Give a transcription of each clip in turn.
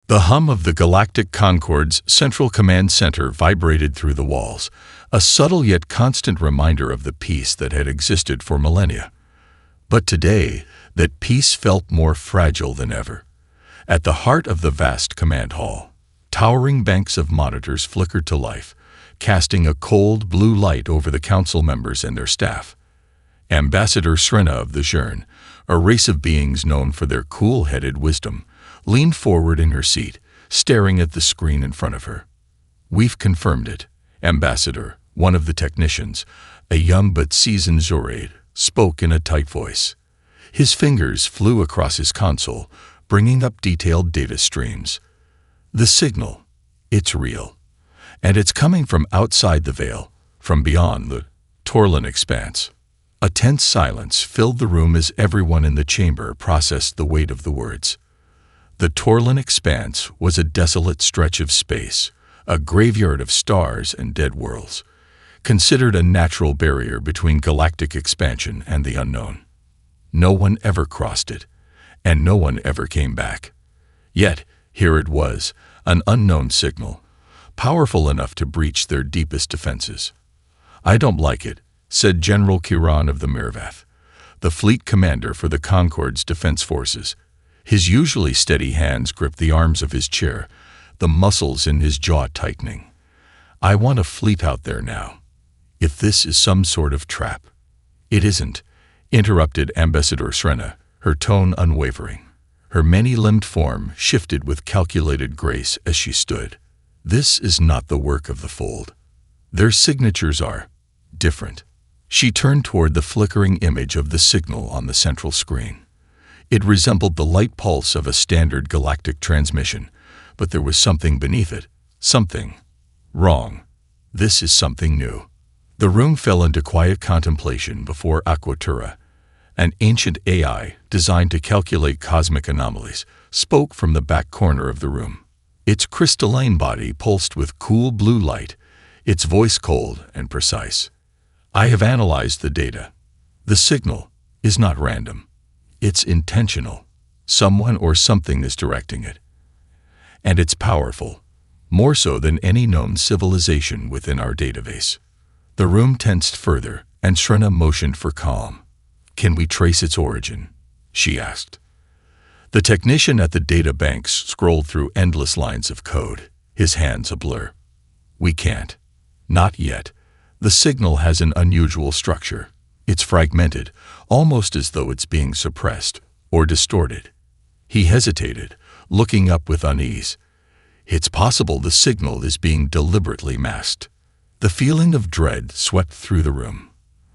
The hum of the Galactic Concorde's central command center vibrated through the walls, a subtle yet constant reminder of the peace that had existed for millennia. But today, that peace felt more fragile than ever. At the heart of the vast command hall, towering banks of monitors flickered to life, casting a cold blue light over the council members and their staff. Ambassador Srena of the Zhurn, a race of beings known for their cool-headed wisdom, leaned forward in her seat, staring at the screen in front of her. "We've confirmed it, Ambassador," one of the technicians, a young but seasoned Zoraid, spoke in a tight voice. His fingers flew across his console, bringing up detailed data streams. "The signal, it's real. And it's coming from outside the veil, from beyond the Torlan expanse." A tense silence filled the room as everyone in the chamber processed the weight of the words. The Torlan expanse was a desolate stretch of space, a graveyard of stars and dead worlds, considered a natural barrier between galactic expansion and the unknown. No one ever crossed it, and no one ever came back. Yet, here it was, an unknown signal, powerful enough to breach their deepest defenses. "I don't like it," said General Kiran of the Mirvath, the fleet commander for the Concorde's defense forces. His usually steady hands gripped the arms of his chair, the muscles in his jaw tightening. "I want a fleet out there now. If this is some sort of trap." "It isn't," interrupted Ambassador Srena, her tone unwavering. Her many-limbed form shifted with calculated grace as she stood. "This is not the work of the Fold. Their signatures are different." She turned toward the flickering image of the signal on the central screen. It resembled the light pulse of a standard galactic transmission, but there was something beneath it, something wrong. "This is something new." The room fell into quiet contemplation before Aquatura, an ancient AI designed to calculate cosmic anomalies, spoke from the back corner of the room. Its crystalline body pulsed with cool blue light, its voice cold and precise. "I have analyzed the data. The signal is not random. It's intentional. Someone or something is directing it. And it's powerful, more so than any known civilization within our database." The room tensed further, and Srena motioned for calm. "Can we trace its origin?" she asked. The technician at the data banks scrolled through endless lines of code, his hands a blur. "We can't. Not yet. The signal has an unusual structure. It's fragmented, almost as though it's being suppressed or distorted." He hesitated, looking up with unease. "It's possible the signal is being deliberately masked." The feeling of dread swept through the room.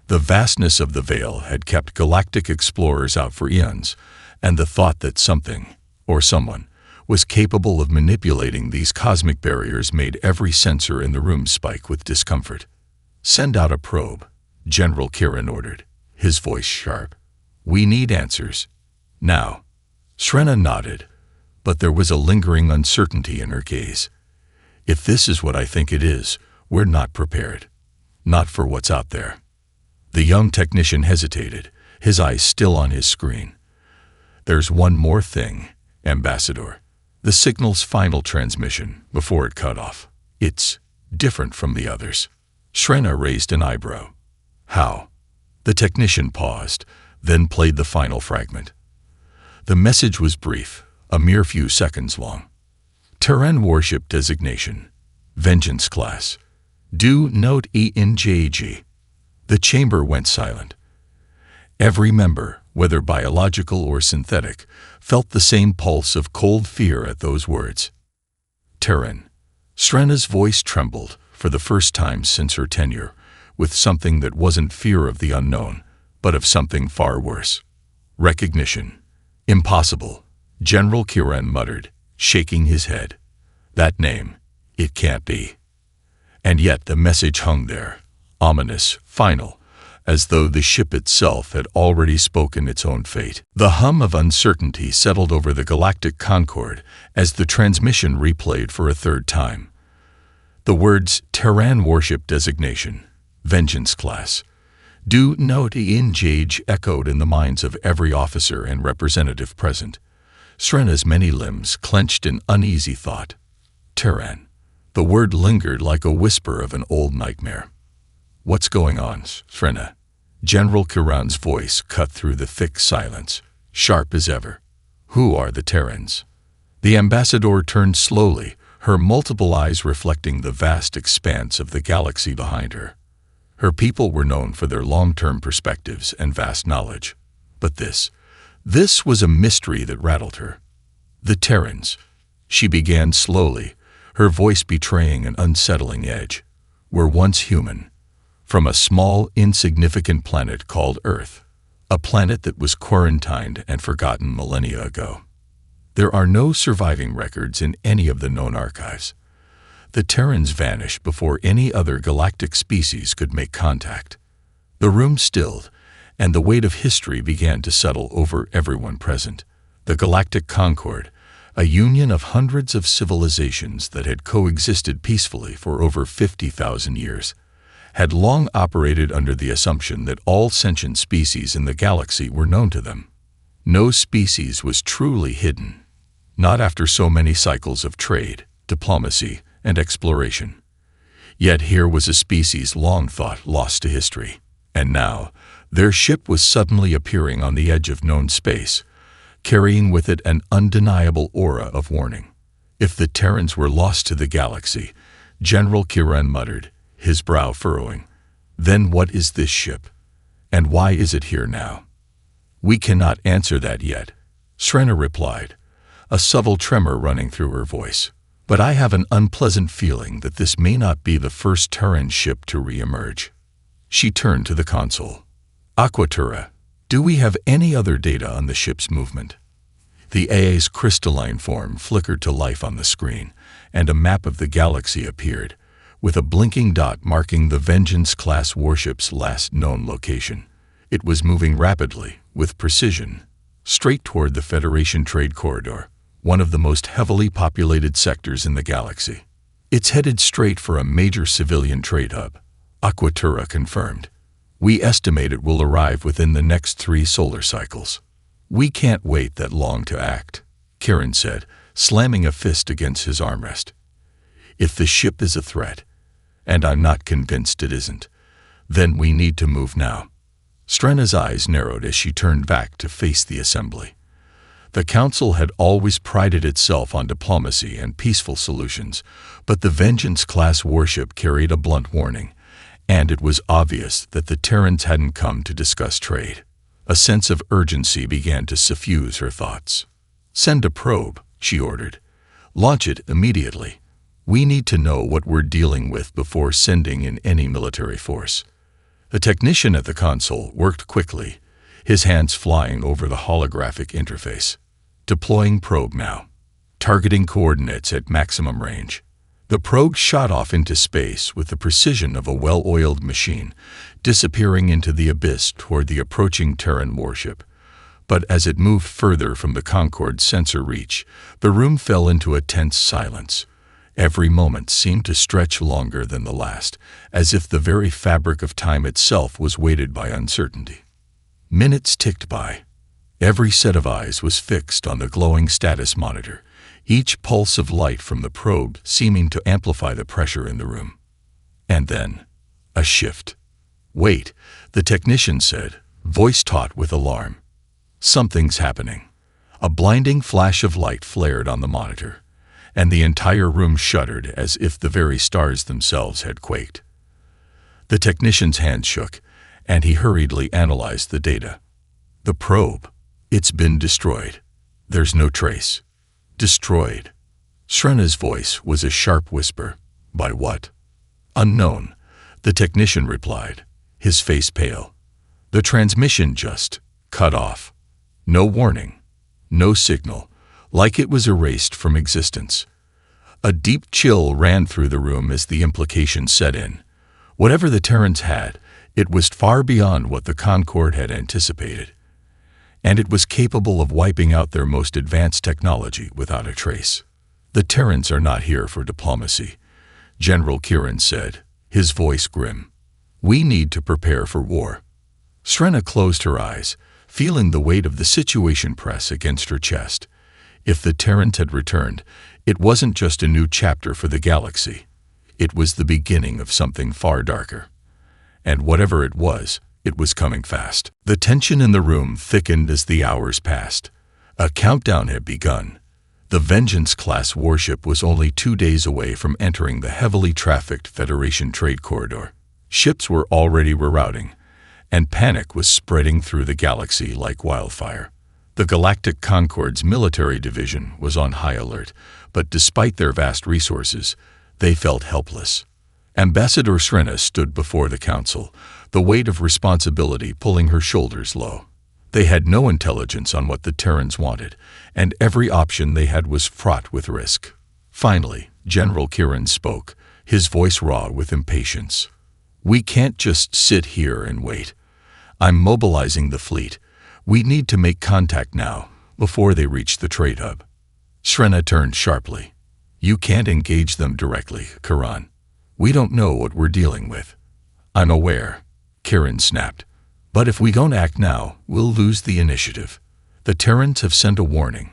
The vastness of the veil had kept galactic explorers out for eons, and the thought that something, or someone, was capable of manipulating these cosmic barriers made every sensor in the room spike with discomfort. "Send out a probe," General Kiran ordered, his voice sharp. "We need answers. Now." Srena nodded, but there was a lingering uncertainty in her gaze. "If this is what I think it is, we're not prepared. Not for what's out there." The young technician hesitated, his eyes still on his screen. "There's one more thing, Ambassador. The signal's final transmission, before it cut off. It's different from the others." Srena raised an eyebrow. "How?" The technician paused, then played the final fragment. The message was brief, a mere few seconds long. "Terran Warship designation. Vengeance class. Do note ENJG." The chamber went silent. Every member, whether biological or synthetic, felt the same pulse of cold fear at those words. "Terran." Srena's voice trembled, for the first time since her tenure, with something that wasn't fear of the unknown, but of something far worse. "Recognition. Impossible," General Kiran muttered, shaking his head. "That name, it can't be." And yet the message hung there, ominous, final, as though the ship itself had already spoken its own fate. The hum of uncertainty settled over the Galactic Concorde as the transmission replayed for a third time. The words Terran Warship designation, Vengeance class, Do note engage echoed in the minds of every officer and representative present. Srena's many limbs clenched in uneasy thought. Terran. The word lingered like a whisper of an old nightmare. "What's going on, Srena?" General Kiran's voice cut through the thick silence, sharp as ever. "Who are the Terrans?" The ambassador turned slowly, her multiple eyes reflecting the vast expanse of the galaxy behind her. Her people were known for their long-term perspectives and vast knowledge. But this was a mystery that rattled her. The Terrans, she began slowly, her voice betraying an unsettling edge, were once human, from a small, insignificant planet called Earth, a planet that was quarantined and forgotten millennia ago. There are no surviving records in any of the known archives. The Terrans vanished before any other galactic species could make contact. The room stilled, and the weight of history began to settle over everyone present. The Galactic Concord, a union of hundreds of civilizations that had coexisted peacefully for over 50,000 years, had long operated under the assumption that all sentient species in the galaxy were known to them. No species was truly hidden, not after so many cycles of trade, diplomacy, and exploration. Yet here was a species long thought lost to history, and now their ship was suddenly appearing on the edge of known space, carrying with it an undeniable aura of warning. If the Terrans were lost to the galaxy, General Kiran muttered, his brow furrowing, then what is this ship? And why is it here now? We cannot answer that yet, Srena replied, a subtle tremor running through her voice. But I have an unpleasant feeling that this may not be the first Terran ship to re-emerge. She turned to the console. Aquatura, do we have any other data on the ship's movement? The AA's crystalline form flickered to life on the screen, and a map of the galaxy appeared, with a blinking dot marking the Vengeance-class warship's last known location. It was moving rapidly, with precision, straight toward the Federation Trade Corridor, one of the most heavily populated sectors in the galaxy. It's headed straight for a major civilian trade hub, Aquatura confirmed. We estimate it will arrive within the next 3 solar cycles. We can't wait that long to act, Kiran said, slamming a fist against his armrest. If the ship is a threat, and I'm not convinced it isn't, then we need to move now. Srena's eyes narrowed as she turned back to face the assembly. The Council had always prided itself on diplomacy and peaceful solutions, but the Vengeance-class warship carried a blunt warning, and it was obvious that the Terrans hadn't come to discuss trade. A sense of urgency began to suffuse her thoughts. Send a probe, she ordered. Launch it immediately. We need to know what we're dealing with before sending in any military force. The technician at the console worked quickly, his hands flying over the holographic interface. Deploying probe now. Targeting coordinates at maximum range. The probe shot off into space with the precision of a well-oiled machine, disappearing into the abyss toward the approaching Terran warship. But as it moved further from the Concorde's sensor reach, the room fell into a tense silence. Every moment seemed to stretch longer than the last, as if the very fabric of time itself was weighted by uncertainty. Minutes ticked by. Every set of eyes was fixed on the glowing status monitor, each pulse of light from the probe seeming to amplify the pressure in the room. And then, a shift. Wait, the technician said, voice taut with alarm. Something's happening. A blinding flash of light flared on the monitor, and the entire room shuddered as if the very stars themselves had quaked. The technician's hand shook, and he hurriedly analyzed the data. The probe. It's been destroyed. There's no trace. Destroyed. Srena's voice was a sharp whisper. By what? Unknown, the technician replied, his face pale. The transmission just cut off. No warning. No signal, like it was erased from existence. A deep chill ran through the room as the implication set in. Whatever the Terrans had, it was far beyond what the Concorde had anticipated, and it was capable of wiping out their most advanced technology without a trace. The Terrans are not here for diplomacy, General Kiran said, his voice grim. We need to prepare for war. Srena closed her eyes, feeling the weight of the situation press against her chest. If the Terrans had returned, it wasn't just a new chapter for the galaxy. It was the beginning of something far darker. And whatever it was coming fast. The tension in the room thickened as the hours passed. A countdown had begun. The Vengeance-class warship was only 2 days away from entering the heavily trafficked Federation trade corridor. Ships were already rerouting, and panic was spreading through the galaxy like wildfire. The Galactic Concord's military division was on high alert, but despite their vast resources, they felt helpless. Ambassador Srena stood before the council, the weight of responsibility pulling her shoulders low. They had no intelligence on what the Terrans wanted, and every option they had was fraught with risk. Finally, General Kiran spoke, his voice raw with impatience. "We can't just sit here and wait. I'm mobilizing the fleet. We need to make contact now, before they reach the trade hub." Srena turned sharply. "You can't engage them directly, Kiran. We don't know what we're dealing with." "I'm aware," Kiran snapped. "But if we don't act now, we'll lose the initiative. The Terrans have sent a warning,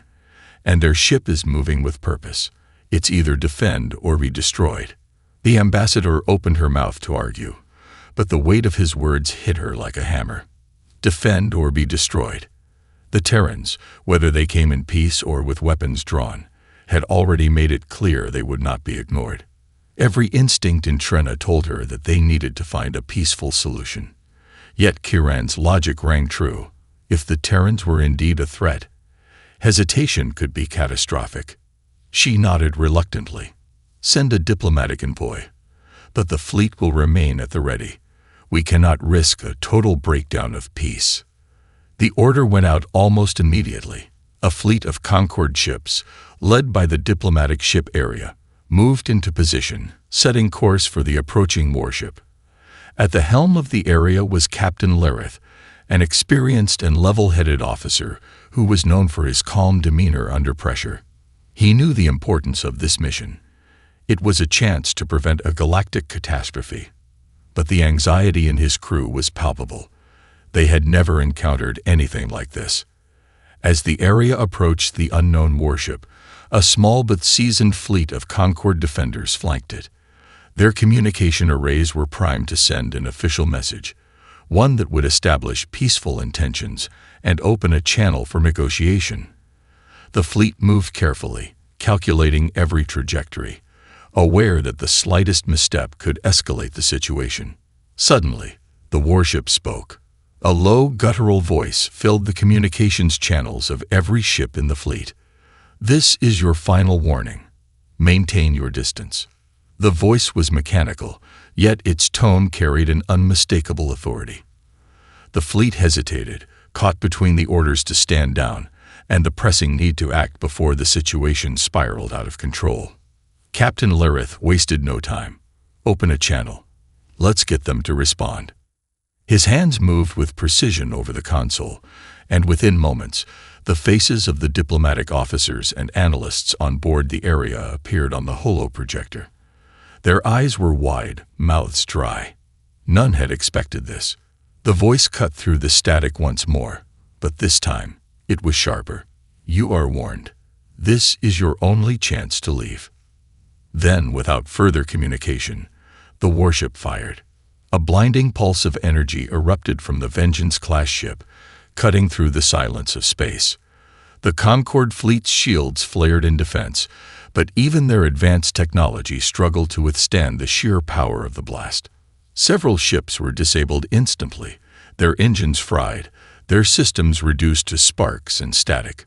and their ship is moving with purpose. It's either defend or be destroyed." The ambassador opened her mouth to argue, but the weight of his words hit her like a hammer. Defend or be destroyed. The Terrans, whether they came in peace or with weapons drawn, had already made it clear they would not be ignored. Every instinct in Srena told her that they needed to find a peaceful solution. Yet Kiran's logic rang true. If the Terrans were indeed a threat, hesitation could be catastrophic. She nodded reluctantly. "Send a diplomatic envoy, but the fleet will remain at the ready. We cannot risk a total breakdown of peace." The order went out almost immediately. A fleet of Concord ships, led by the diplomatic ship area, moved into position, setting course for the approaching warship. At the helm of the area was Captain Lareth, an experienced and level-headed officer who was known for his calm demeanor under pressure. He knew the importance of this mission. It was a chance to prevent a galactic catastrophe. But the anxiety in his crew was palpable. They had never encountered anything like this. As the area approached the unknown warship, a small but seasoned fleet of Concord defenders flanked it. Their communication arrays were primed to send an official message, one that would establish peaceful intentions and open a channel for negotiation. The fleet moved carefully, calculating every trajectory, aware that the slightest misstep could escalate the situation. Suddenly, the warship spoke. A low, guttural voice filled the communications channels of every ship in the fleet. "This is your final warning. Maintain your distance." The voice was mechanical, yet its tone carried an unmistakable authority. The fleet hesitated, caught between the orders to stand down and the pressing need to act before the situation spiraled out of control. Captain Lareth wasted no time. "Open a channel. Let's get them to respond." His hands moved with precision over the console, and within moments, the faces of the diplomatic officers and analysts on board the area appeared on the holo-projector. Their eyes were wide, mouths dry. None had expected this. The voice cut through the static once more, but this time it was sharper. "You are warned. This is your only chance to leave." Then, without further communication, the warship fired. A blinding pulse of energy erupted from the Vengeance-class ship, cutting through the silence of space. The Concord fleet's shields flared in defense, but even their advanced technology struggled to withstand the sheer power of the blast. Several ships were disabled instantly, their engines fried, their systems reduced to sparks and static.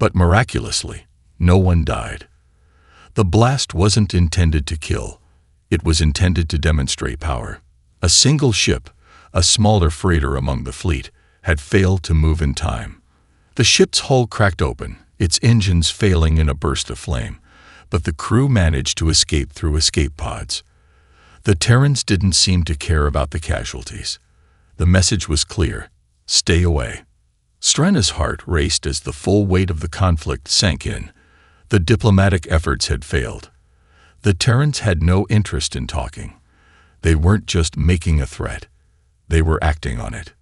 But miraculously, no one died. The blast wasn't intended to kill. It was intended to demonstrate power. A single ship, a smaller freighter among the fleet, had failed to move in time. The ship's hull cracked open, its engines failing in a burst of flame, but the crew managed to escape through escape pods. The Terrans didn't seem to care about the casualties. The message was clear: stay away. Srena's heart raced as the full weight of the conflict sank in. The diplomatic efforts had failed. The Terrans had no interest in talking. They weren't just making a threat. They were acting on it.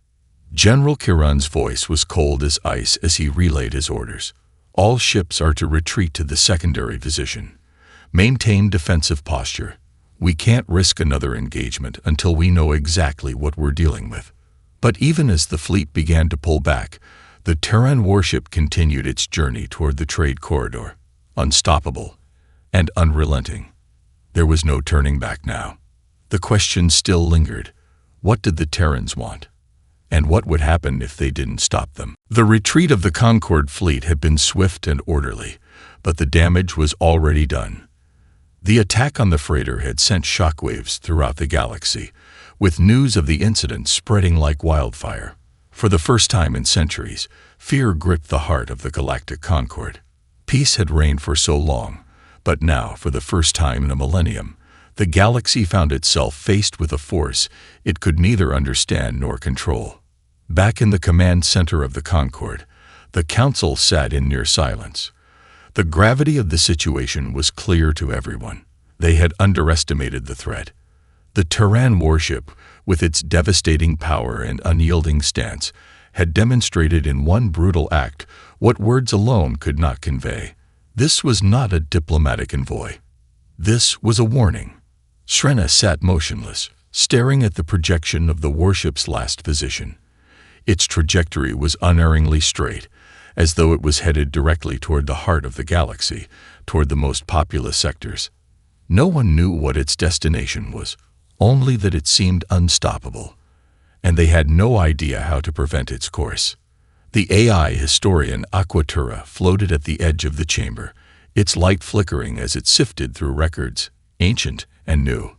General Kiran's voice was cold as ice as he relayed his orders. All ships are to retreat to the secondary position. Maintain defensive posture. We can't risk another engagement until we know exactly what we're dealing with. But even as the fleet began to pull back, the Terran Warship continued its journey toward the trade corridor, unstoppable and unrelenting. There was no turning back now. The question still lingered. What did the Terrans want? And what would happen if they didn't stop them? The retreat of the Concorde fleet had been swift and orderly, but the damage was already done. The attack on the freighter had sent shockwaves throughout the galaxy, with news of the incident spreading like wildfire. For the first time in centuries, fear gripped the heart of the Galactic Concorde. Peace had reigned for so long, but now, for the first time in a millennium, the galaxy found itself faced with a force it could neither understand nor control. Back in the command center of the Concorde, the Council sat in near silence. The gravity of the situation was clear to everyone. They had underestimated the threat. The Terran Warship, with its devastating power and unyielding stance, had demonstrated in one brutal act what words alone could not convey. This was not a diplomatic envoy. This was a warning. Srena sat motionless, staring at the projection of the warship's last position. Its trajectory was unerringly straight, as though it was headed directly toward the heart of the galaxy, toward the most populous sectors. No one knew what its destination was, only that it seemed unstoppable, and they had no idea how to prevent its course. The AI historian Aquatura floated at the edge of the chamber, its light flickering as it sifted through records, ancient and new.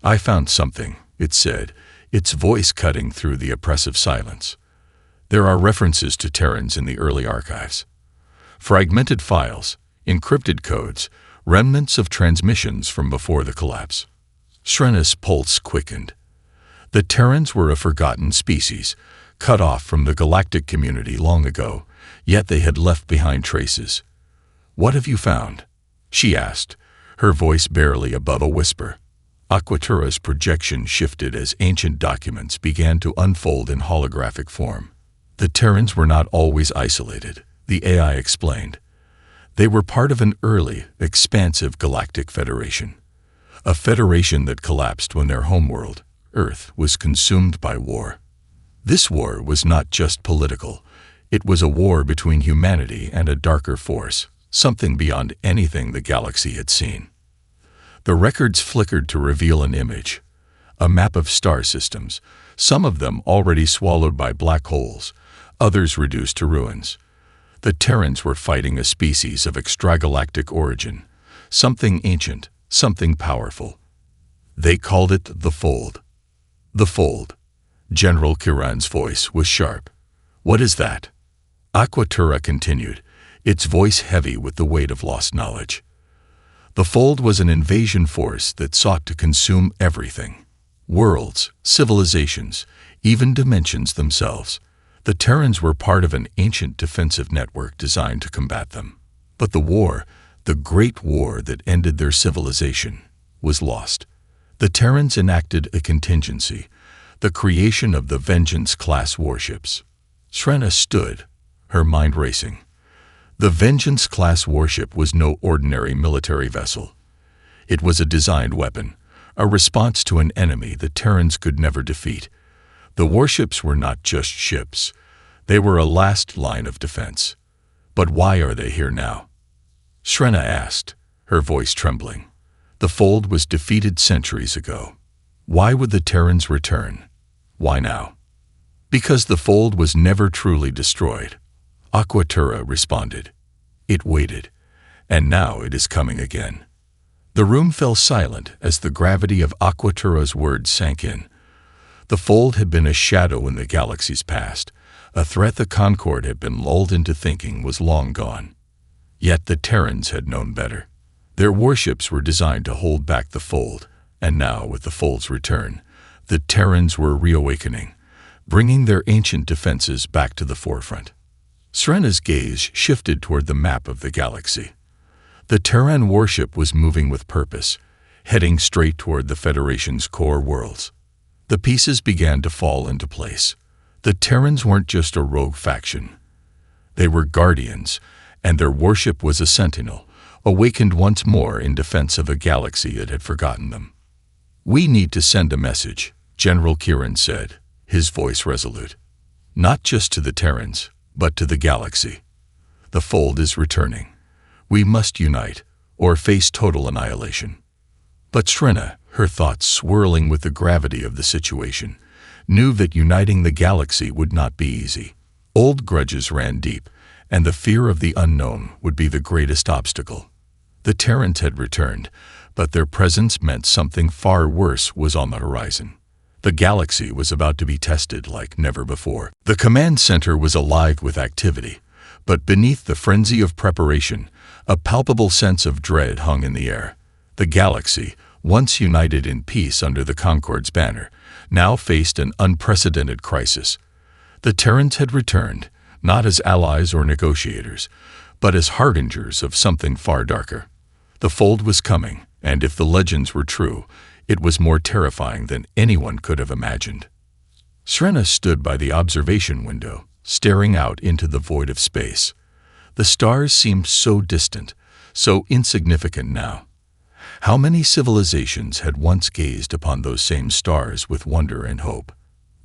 "I found something," it said, its voice cutting through the oppressive silence. "There are references to Terrans in the early archives. Fragmented files, encrypted codes, remnants of transmissions from before the collapse." Srena's pulse quickened. The Terrans were a forgotten species, cut off from the galactic community long ago, yet they had left behind traces. "What have you found?" she asked, her voice barely above a whisper. Aquatura's projection shifted as ancient documents began to unfold in holographic form. The Terrans were not always isolated, the AI explained. They were part of an early, expansive galactic federation. A federation that collapsed when their homeworld, Earth, was consumed by war. This war was not just political. It was a war between humanity and a darker force, something beyond anything the galaxy had seen. The records flickered to reveal an image, a map of star systems, some of them already swallowed by black holes, others reduced to ruins. The Terrans were fighting a species of extragalactic origin, something ancient, something powerful. They called it the Fold. The Fold. General Kiran's voice was sharp. "What is that?" Aquatura continued, its voice heavy with the weight of lost knowledge. The Fold was an invasion force that sought to consume everything. Worlds, civilizations, even dimensions themselves. The Terrans were part of an ancient defensive network designed to combat them. But the war, the great war that ended their civilization, was lost. The Terrans enacted a contingency, the creation of the Vengeance-class warships. Srena stood, her mind racing. The Vengeance-class warship was no ordinary military vessel. It was a designed weapon, a response to an enemy the Terrans could never defeat. The warships were not just ships. They were a last line of defense. But why are they here now? Srena asked, her voice trembling. The Fold was defeated centuries ago. Why would the Terrans return? Why now? Because the Fold was never truly destroyed. Aquatura responded. It waited, and now it is coming again. The room fell silent as the gravity of Aquatura's words sank in. The Fold had been a shadow in the galaxy's past, a threat the Concorde had been lulled into thinking was long gone. Yet the Terrans had known better. Their warships were designed to hold back the Fold, and now, with the Fold's return, the Terrans were reawakening, bringing their ancient defenses back to the forefront. Srena's gaze shifted toward the map of the galaxy. The Terran Warship was moving with purpose, heading straight toward the Federation's core worlds. The pieces began to fall into place. The Terrans weren't just a rogue faction. They were guardians, and their warship was a sentinel, awakened once more in defense of a galaxy that had forgotten them. "We need to send a message," General Kieran said, his voice resolute. "Not just to the Terrans, but to the galaxy. The Fold is returning. We must unite, or face total annihilation." But Srena, her thoughts swirling with the gravity of the situation, knew that uniting the galaxy would not be easy. Old grudges ran deep, and the fear of the unknown would be the greatest obstacle. The Terrans had returned, but their presence meant something far worse was on the horizon. The galaxy was about to be tested like never before. The command center was alive with activity, but beneath the frenzy of preparation, a palpable sense of dread hung in the air. The galaxy, once united in peace under the Concord's banner, now faced an unprecedented crisis. The Terrans had returned, not as allies or negotiators, but as harbingers of something far darker. The Fold was coming, and if the legends were true, it was more terrifying than anyone could have imagined. Srena stood by the observation window, staring out into the void of space. The stars seemed so distant, so insignificant now. How many civilizations had once gazed upon those same stars with wonder and hope?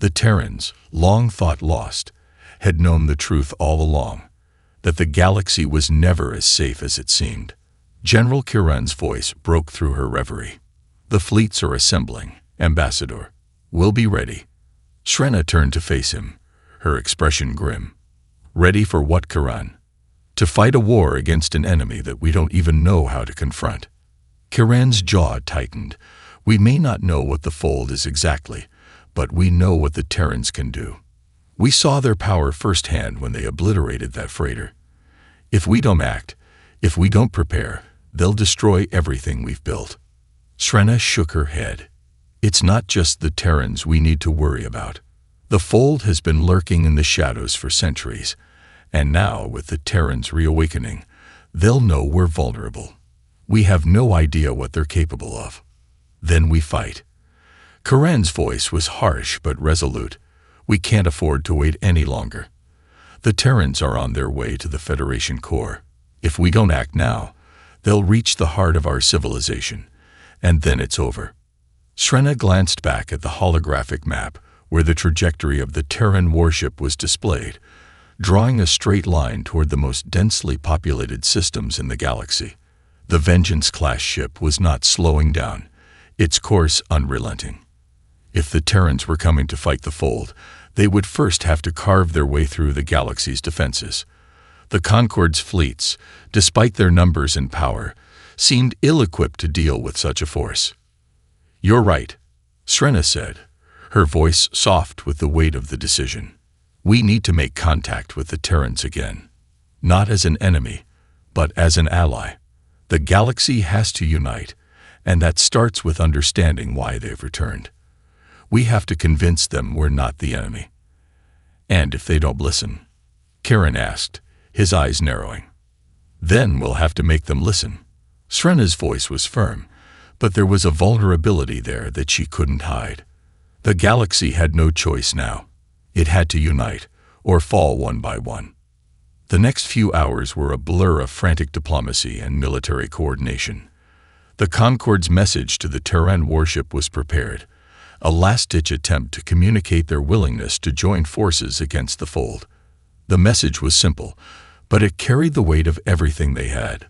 The Terrans, long thought lost, had known the truth all along, that the galaxy was never as safe as it seemed. General Kieran's voice broke through her reverie. "The fleets are assembling, Ambassador. We'll be ready." Srena turned to face him, her expression grim. "Ready for what, Kieran?" "To fight a war against an enemy that we don't even know how to confront." Kieran's jaw tightened. "We may not know what the Fold is exactly, but we know what the Terrans can do. We saw their power firsthand when they obliterated that freighter. If we don't act, if we don't prepare, they'll destroy everything we've built." Srena shook her head. "It's not just the Terrans we need to worry about. The Fold has been lurking in the shadows for centuries, and now, with the Terrans reawakening, they'll know we're vulnerable. We have no idea what they're capable of. Then we fight." Kieran's voice was harsh but resolute. "We can't afford to wait any longer. The Terrans are on their way to the Federation core. If we don't act now, they'll reach the heart of our civilization, and then it's over." Srena glanced back at the holographic map where the trajectory of the Terran Warship was displayed, drawing a straight line toward the most densely populated systems in the galaxy. The Vengeance-class ship was not slowing down, its course unrelenting. If the Terrans were coming to fight the Fold, they would first have to carve their way through the galaxy's defenses. The Concord's fleets, despite their numbers and power, seemed ill-equipped to deal with such a force. "You're right," Srena said, her voice soft with the weight of the decision. "We need to make contact with the Terrans again. Not as an enemy, but as an ally. The galaxy has to unite, and that starts with understanding why they've returned. We have to convince them we're not the enemy." "And if they don't listen?" Kieran asked, his eyes narrowing. "Then we'll have to make them listen." Srena's voice was firm, but there was a vulnerability there that she couldn't hide. The galaxy had no choice now. It had to unite, or fall one by one. The next few hours were a blur of frantic diplomacy and military coordination. The Concord's message to the Terran Warship was prepared, a last-ditch attempt to communicate their willingness to join forces against the Fold. The message was simple, but it carried the weight of everything they had.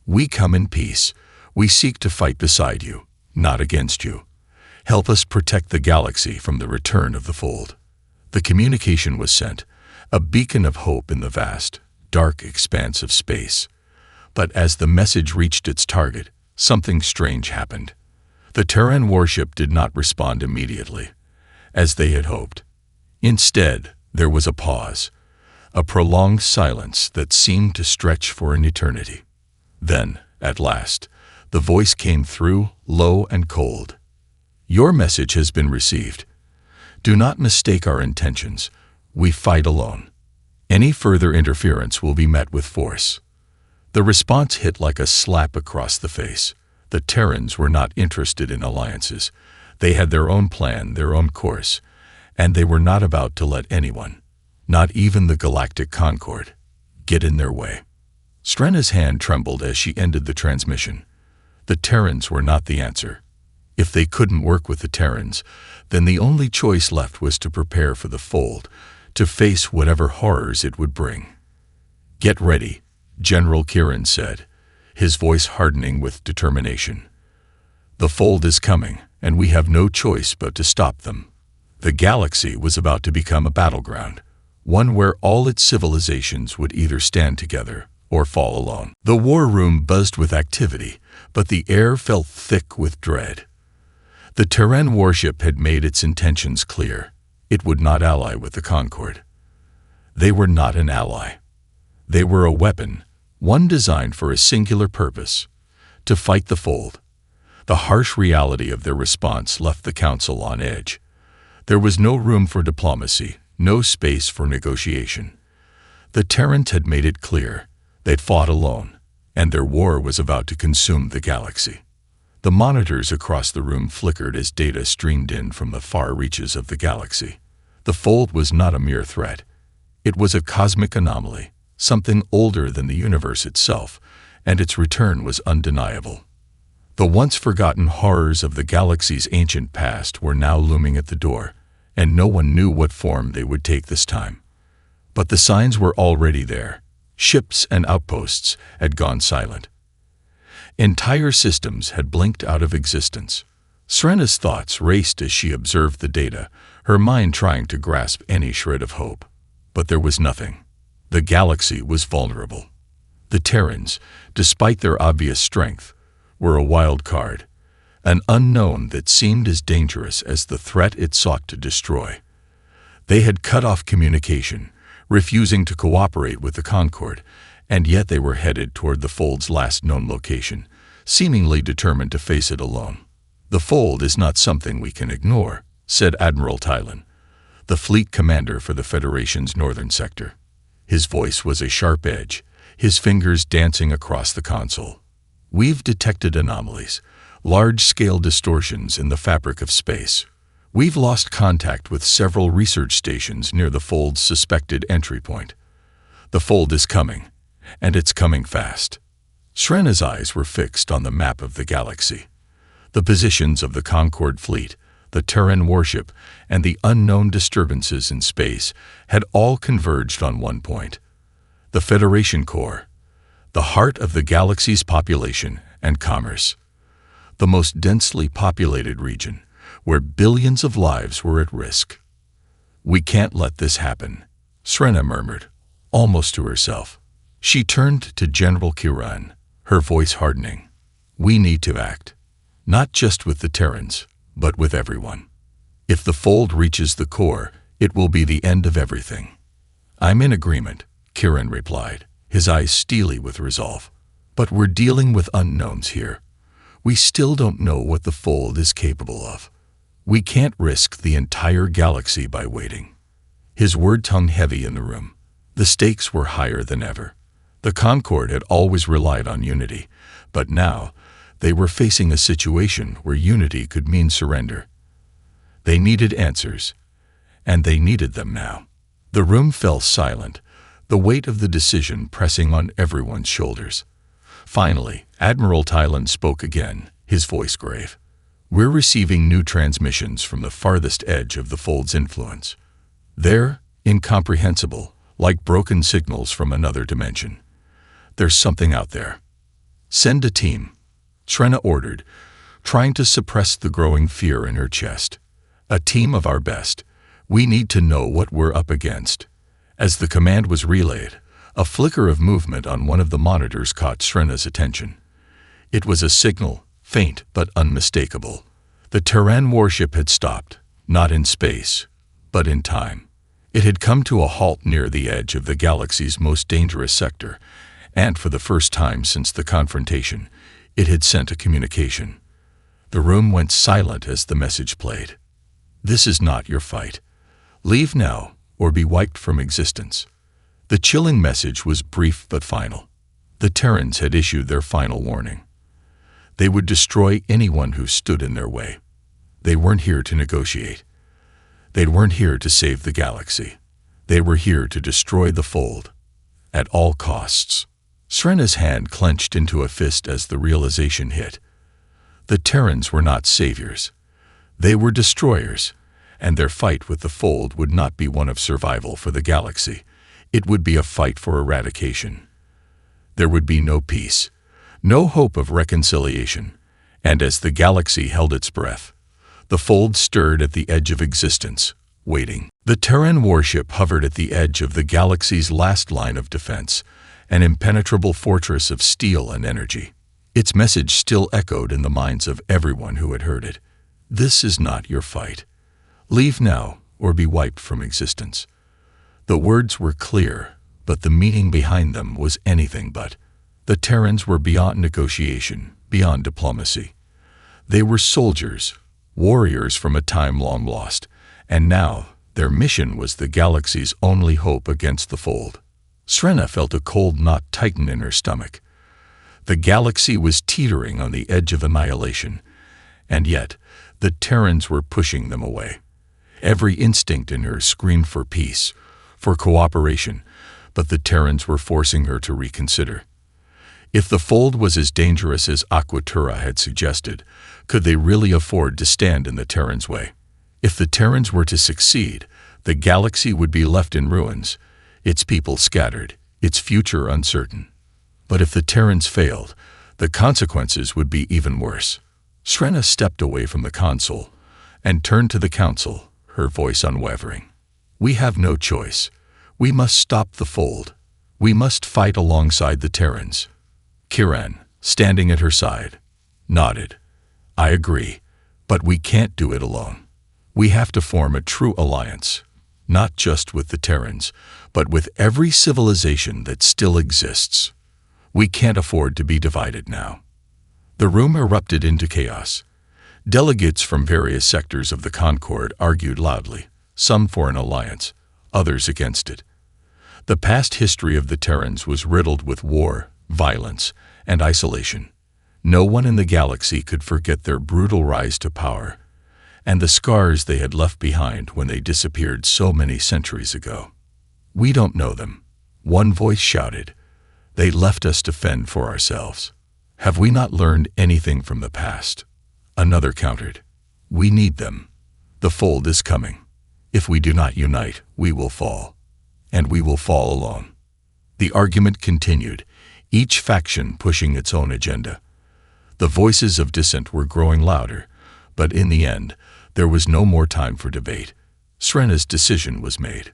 "We come in peace. We seek to fight beside you, not against you. Help us protect the galaxy from the return of the Fold." The communication was sent, a beacon of hope in the vast, dark expanse of space. But as the message reached its target, something strange happened. The Terran Warship did not respond immediately, as they had hoped. Instead, there was a pause, a prolonged silence that seemed to stretch for an eternity. Then, at last, the voice came through, low and cold. "Your message has been received. Do not mistake our intentions. We fight alone. Any further interference will be met with force." The response hit like a slap across the face. The Terrans were not interested in alliances. They had their own plan, their own course, and they were not about to let anyone, not even the Galactic Concord, get in their way. Strenna's hand trembled as she ended the transmission. The Terrans were not the answer. If they couldn't work with the Terrans, then the only choice left was to prepare for the Fold, to face whatever horrors it would bring. "Get ready," General Kieran said, his voice hardening with determination. "The Fold is coming, and we have no choice but to stop them." The galaxy was about to become a battleground, one where all its civilizations would either stand together or fall alone. The war room buzzed with activity, but the air felt thick with dread. The Terran Warship had made its intentions clear. It would not ally with the Concord. They were not an ally. They were a weapon, one designed for a singular purpose: to fight the Fold. The harsh reality of their response left the Council on edge. There was no room for diplomacy, no space for negotiation. The Terrans had made it clear they'd fought alone, and their war was about to consume the galaxy. The monitors across the room flickered as data streamed in from the far reaches of the galaxy. The Fold was not a mere threat. It was a cosmic anomaly, something older than the universe itself, and its return was undeniable. The once-forgotten horrors of the galaxy's ancient past were now looming at the door, and no one knew what form they would take this time. But the signs were already there. Ships and outposts had gone silent. Entire systems had blinked out of existence. Strenna's thoughts raced as she observed the data, her mind trying to grasp any shred of hope. But there was nothing. The galaxy was vulnerable. The Terrans, despite their obvious strength, were a wild card, an unknown that seemed as dangerous as the threat it sought to destroy. They had cut off communication, refusing to cooperate with the Concord, and yet they were headed toward the Fold's last known location, seemingly determined to face it alone. "The Fold is not something we can ignore," said Admiral Tylan, the fleet commander for the Federation's northern sector. His voice was a sharp edge, his fingers dancing across the console. "We've detected anomalies, large-scale distortions in the fabric of space. We've lost contact with several research stations near the Fold's suspected entry point. The Fold is coming, and it's coming fast." Strenna's eyes were fixed on the map of the galaxy. The positions of the Concord fleet, the Terran Warship, and the unknown disturbances in space had all converged on one point: the Federation core, the heart of the galaxy's population and commerce, the most densely populated region, where billions of lives were at risk. "We can't let this happen," Strenna murmured, almost to herself. She turned to General Kieran, her voice hardening. "We need to act, not just with the Terrans, but with everyone. If the Fold reaches the core, it will be the end of everything." "I'm in agreement," Kieran replied, his eyes steely with resolve. "But we're dealing with unknowns here. We still don't know what the Fold is capable of. We can't risk the entire galaxy by waiting." His word hung heavy in the room. The stakes were higher than ever. The Concord had always relied on unity, but now they were facing a situation where unity could mean surrender. They needed answers, and they needed them now. The room fell silent, the weight of the decision pressing on everyone's shoulders. Finally, Admiral Tylan spoke again, his voice grave. "We're receiving new transmissions from the farthest edge of the Fold's influence. They're incomprehensible, like broken signals from another dimension. There's something out there. Send a team," Strenna ordered, trying to suppress the growing fear in her chest. "A team of our best. We need to know what we're up against." As the command was relayed, a flicker of movement on one of the monitors caught Strenna's attention. It was a signal, faint but unmistakable. The Terran Warship had stopped, not in space, but in time. It had come to a halt near the edge of the galaxy's most dangerous sector, and for the first time since the confrontation, it had sent a communication. The room went silent as the message played. "This is not your fight. Leave now, or be wiped from existence." The chilling message was brief but final. The Terrans had issued their final warning. They would destroy anyone who stood in their way. They weren't here to negotiate. They weren't here to save the galaxy. They were here to destroy the Fold, at all costs. Srena's hand clenched into a fist as the realization hit. The Terrans were not saviors. They were destroyers, and their fight with the Fold would not be one of survival for the galaxy. It would be a fight for eradication. There would be no peace, no hope of reconciliation, and as the galaxy held its breath, the Fold stirred at the edge of existence, waiting. The Terran Warship hovered at the edge of the galaxy's last line of defense, an impenetrable fortress of steel and energy. Its message still echoed in the minds of everyone who had heard it. This is not your fight. Leave now, or be wiped from existence. The words were clear, but the meaning behind them was anything but. The Terrans were beyond negotiation, beyond diplomacy. They were soldiers, warriors from a time long lost, and now their mission was the galaxy's only hope against the Fold. Srena felt a cold knot tighten in her stomach. The galaxy was teetering on the edge of annihilation, and yet the Terrans were pushing them away. Every instinct in her screamed for peace, for cooperation, but the Terrans were forcing her to reconsider. If the Fold was as dangerous as Aquatura had suggested, could they really afford to stand in the Terrans' way? If the Terrans were to succeed, the galaxy would be left in ruins, its people scattered, its future uncertain. But if the Terrans failed, the consequences would be even worse. Srena stepped away from the console and turned to the council, her voice unwavering. We have no choice. We must stop the Fold. We must fight alongside the Terrans. Kiran, standing at her side, nodded. I agree, but we can't do it alone. We have to form a true alliance, not just with the Terrans, but with every civilization that still exists. We can't afford to be divided now. The room erupted into chaos. Delegates from various sectors of the Concord argued loudly, some for an alliance, others against it. The past history of the Terrans was riddled with war, violence, and isolation. No one in the galaxy could forget their brutal rise to power, and the scars they had left behind when they disappeared so many centuries ago. We don't know them, one voice shouted. They left us to fend for ourselves. Have we not learned anything from the past? Another countered. We need them. The Fold is coming. If we do not unite, we will fall. And we will fall alone. The argument continued, each faction pushing its own agenda. The voices of dissent were growing louder, but in the end, there was no more time for debate. Srena's decision was made.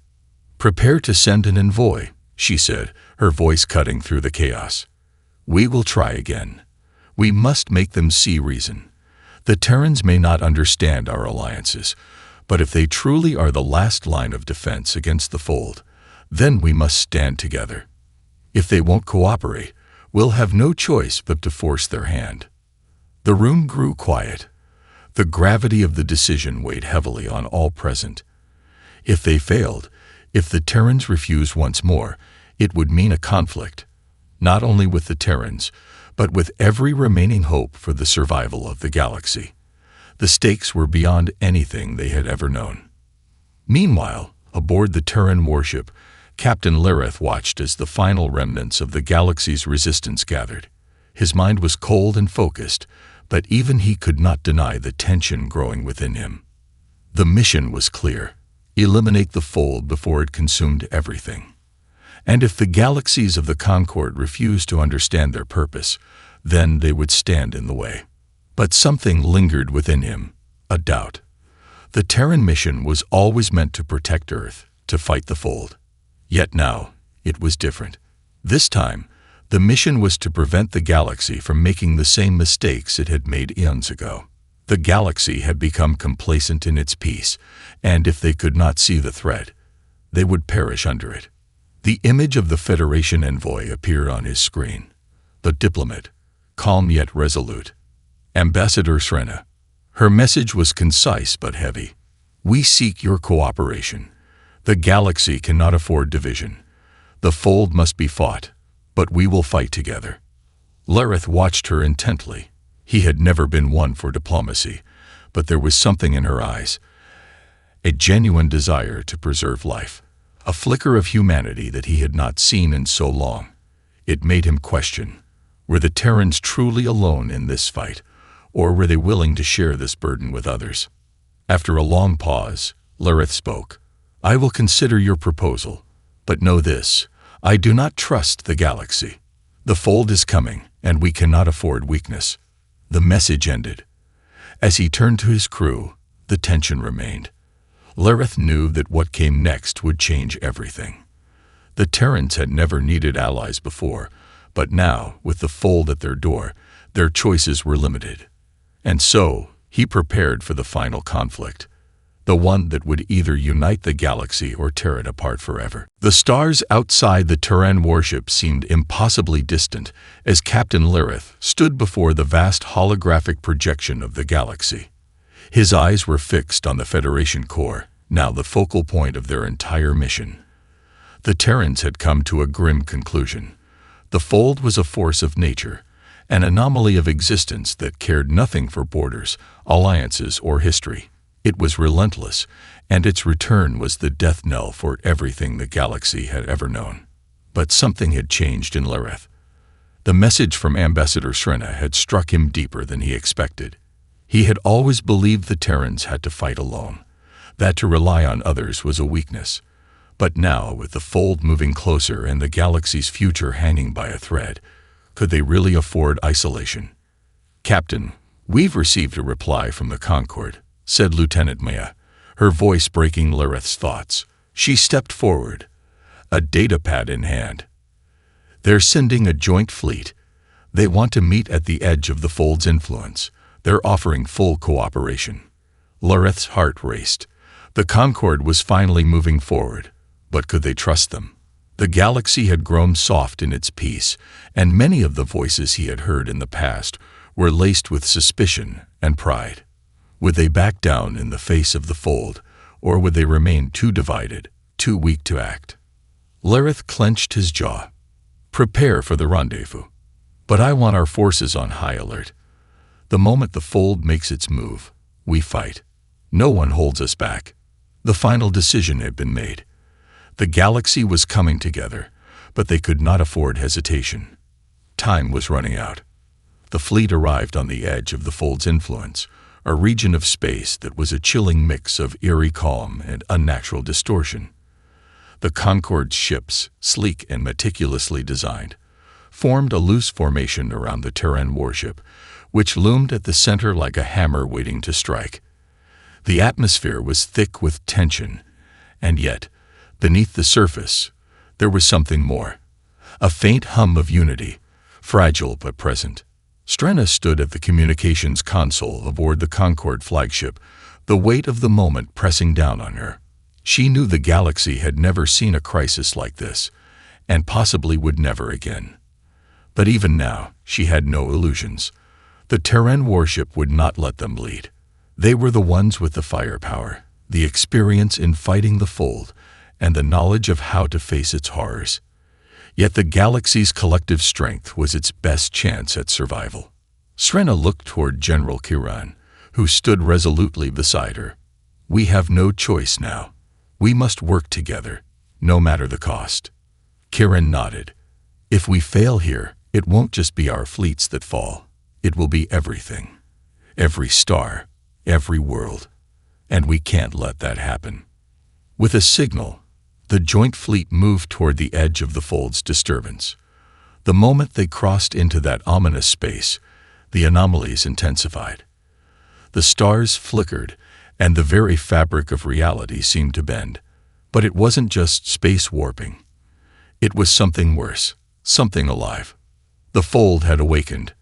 Prepare to send an envoy, she said, her voice cutting through the chaos. We will try again. We must make them see reason. The Terrans may not understand our alliances, but if they truly are the last line of defense against the Fold, then we must stand together. If they won't cooperate, we'll have no choice but to force their hand. The room grew quiet. The gravity of the decision weighed heavily on all present. If they failed, if the Terrans refused once more, it would mean a conflict, not only with the Terrans, but with every remaining hope for the survival of the galaxy. The stakes were beyond anything they had ever known. Meanwhile, aboard the Terran Warship, Captain Lareth watched as the final remnants of the galaxy's resistance gathered. His mind was cold and focused, but even he could not deny the tension growing within him. The mission was clear: eliminate the Fold before it consumed everything. And if the galaxies of the Concord refused to understand their purpose, then they would stand in the way. But something lingered within him, a doubt. The Terran mission was always meant to protect Earth, to fight the Fold. Yet now, it was different. This time, the mission was to prevent the galaxy from making the same mistakes it had made eons ago. The galaxy had become complacent in its peace, and if they could not see the threat, they would perish under it. The image of the Federation envoy appeared on his screen. The diplomat, calm yet resolute. Ambassador Srena. Her message was concise but heavy. We seek your cooperation. The galaxy cannot afford division. The Fold must be fought, but we will fight together. Lareth watched her intently. He had never been one for diplomacy, but there was something in her eyes, a genuine desire to preserve life, a flicker of humanity that he had not seen in so long. It made him question, were the Terrans truly alone in this fight, or were they willing to share this burden with others? After a long pause, Lurith spoke. I will consider your proposal, but know this, I do not trust the galaxy. The fold is coming, and we cannot afford weakness. The message ended. As he turned to his crew, the tension remained. Lurith knew that what came next would change everything. The Terrans had never needed allies before, but now, with the fold at their door, their choices were limited. And so, he prepared for the final conflict, the one that would either unite the galaxy or tear it apart forever. The stars outside the Terran Warship seemed impossibly distant as Captain Lurith stood before the vast holographic projection of the galaxy. His eyes were fixed on the Federation core, now the focal point of their entire mission. The Terrans had come to a grim conclusion. The fold was a force of nature, an anomaly of existence that cared nothing for borders, alliances, or history. It was relentless, and its return was the death knell for everything the galaxy had ever known. But something had changed in Lurith. The message from Ambassador Srena had struck him deeper than he expected. He had always believed the Terrans had to fight alone, that to rely on others was a weakness. But now, with the fold moving closer and the galaxy's future hanging by a thread, could they really afford isolation? Captain, we've received a reply from the Concord, said Lieutenant Maya, her voice breaking Lurith's thoughts. She stepped forward, a datapad in hand. They're sending a joint fleet. They want to meet at the edge of the fold's influence. They're offering full cooperation. Lurith's heart raced. The Concord was finally moving forward, but could they trust them? The galaxy had grown soft in its peace, and many of the voices he had heard in the past were laced with suspicion and pride. Would they back down in the face of the fold, or would they remain too divided, too weak to act? Lurith clenched his jaw. Prepare for the rendezvous. But I want our forces on high alert. The moment the fold makes its move, we fight. No one holds us back. The final decision had been made. The galaxy was coming together, but they could not afford hesitation. Time was running out. The fleet arrived on the edge of the fold's influence, a region of space that was a chilling mix of eerie calm and unnatural distortion. The Concord's ships, sleek and meticulously designed, formed a loose formation around the Terran Warship, which loomed at the center like a hammer waiting to strike. The atmosphere was thick with tension, and yet, beneath the surface, there was something more. A faint hum of unity, fragile but present. Srena stood at the communications console aboard the Concord flagship, the weight of the moment pressing down on her. She knew the galaxy had never seen a crisis like this, and possibly would never again. But even now, she had no illusions. The Terran Warship would not let them bleed. They were the ones with the firepower, the experience in fighting the fold, and the knowledge of how to face its horrors. Yet the galaxy's collective strength was its best chance at survival. Srena looked toward General Kiran, who stood resolutely beside her. We have no choice now. We must work together, no matter the cost. Kiran nodded. If we fail here, it won't just be our fleets that fall. It will be everything. Every star, every world. And we can't let that happen. With a signal, the joint fleet moved toward the edge of the fold's disturbance. The moment they crossed into that ominous space, the anomalies intensified. The stars flickered, and the very fabric of reality seemed to bend. But it wasn't just space warping. It was something worse, something alive. The fold had awakened.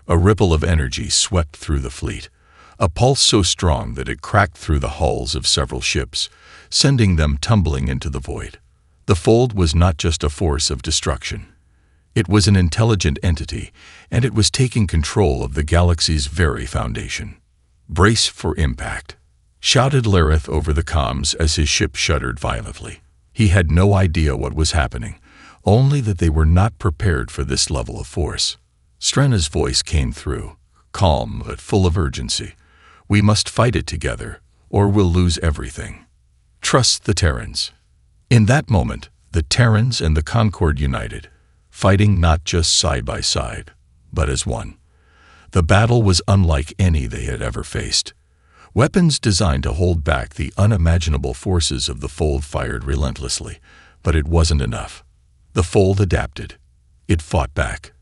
A ripple of energy swept through the fleet, a pulse so strong that it cracked through the hulls of several ships, sending them tumbling into the void. The fold was not just a force of destruction. It was an intelligent entity, and it was taking control of the galaxy's very foundation. Brace for impact, shouted Lurith over the comms as his ship shuddered violently. He had no idea what was happening, only that they were not prepared for this level of force. Srena's voice came through, calm but full of urgency. We must fight it together, or we'll lose everything. Trust the Terrans. In that moment, the Terrans and the Concord united. fighting not just side by side, but as one. The battle was unlike any they had ever faced. Weapons designed to hold back the unimaginable forces of the Fold fired relentlessly, but it wasn't enough. The Fold adapted. It fought back.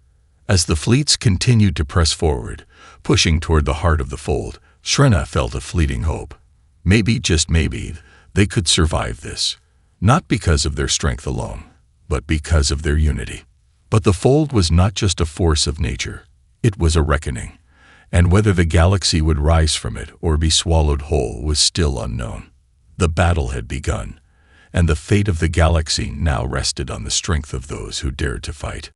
As the fleets continued to press forward, pushing toward the heart of the Fold, Shrena felt a fleeting hope. Maybe, just maybe, they could survive this. Not because of their strength alone, but because of their unity. But the Fold was not just a force of nature. It was a reckoning. And whether the galaxy would rise from it or be swallowed whole was still unknown. The battle had begun, and the fate of the galaxy now rested on the strength of those who dared to fight.